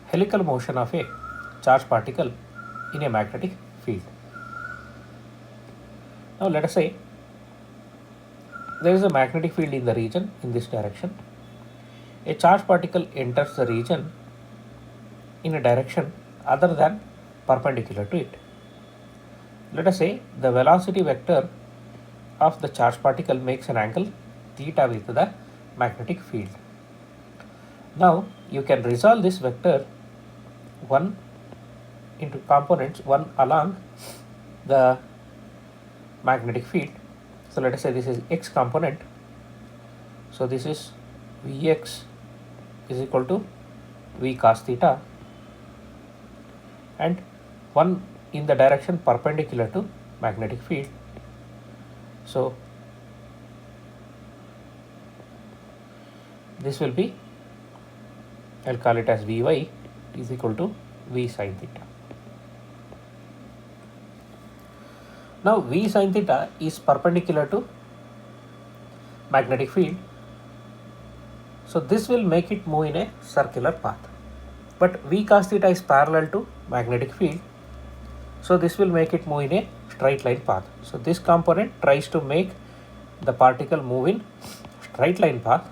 helical motion of a charged particle in a magnetic field. Now let us say there is a magnetic field in the region in this direction. A charged particle enters the region in a direction other than perpendicular to it. Let us say the velocity vector of the charged particle makes an angle theta with the magnetic field. Now you can resolve this vector one into components, one along the magnetic field. So let us say this is x component. So this is Vx is equal to V cos theta, and one in the direction perpendicular to magnetic field. So this will be, I'll call it as Vy is equal to V sin theta. Now V sin theta is perpendicular to magnetic field, so this will make it move in a circular path. But V cos theta is parallel to magnetic field, so this will make it move in a straight line path. So this component tries to make the particle move in straight line path,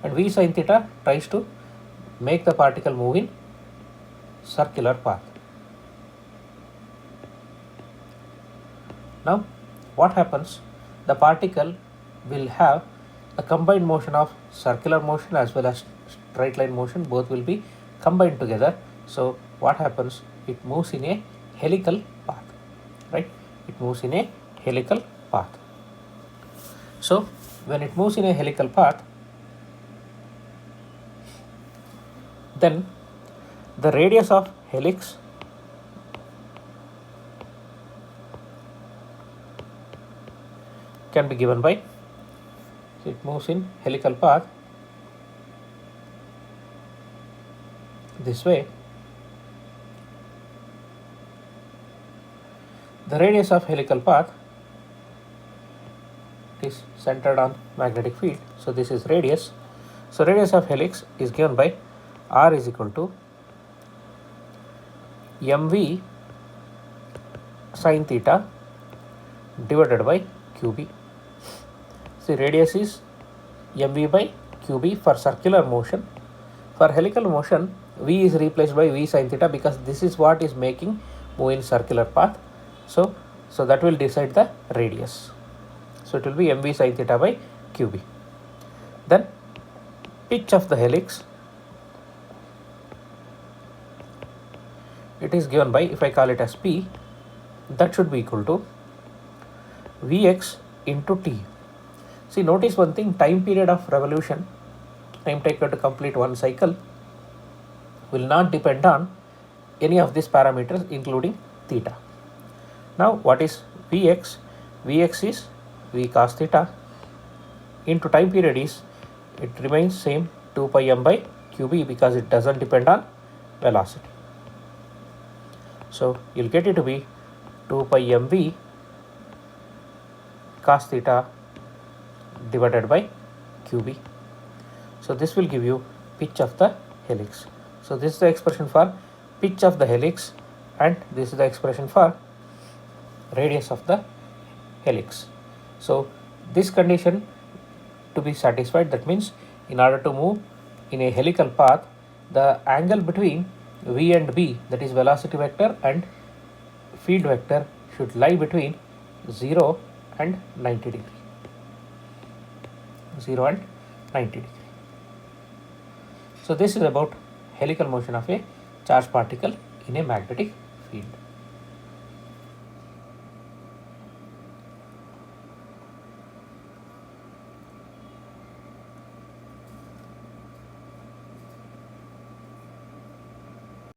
and V sin theta tries to make the particle move in circular path. Now what happens? The particle will have a combined motion of circular motion as well as straight line motion, both will be combined together. So what happens? It moves in a helical path, right? It moves in a helical path. So when it moves in a helical path, then the radius of helix can be given by, so it moves in helical path this way. The radius of helical path is centered on magnetic field, so this is radius. So radius of helix is given by r is equal to mv sin theta divided by qb. See, radius is mv by qb for circular motion. For helical motion, v is replaced by v sin theta because this is what is making move in circular path. So that will decide the radius. So it will be mv sin theta by qb. Then pitch of the helix, it is given by, if I call it as p, that should be equal to Vx into t. See, notice one thing, time period of revolution, time taken to complete one cycle, will not depend on any of these parameters including theta. Now what is Vx? Vx is V cos theta into time period is, it remains same 2 pi m by qb because it doesn't depend on velocity. So you'll get it to be 2 pi mv cos theta divided by qb. So this will give you pitch of the helix. So this is the expression for pitch of the helix, and this is the expression for radius of the helix. So this condition to be satisfied, that means in order to move in a helical path, the angle between v and b, that is velocity vector and field vector, should lie between 0 and 90 degree. 0 and 90 degree. So this is about helical motion of a charged particle in a magnetic field.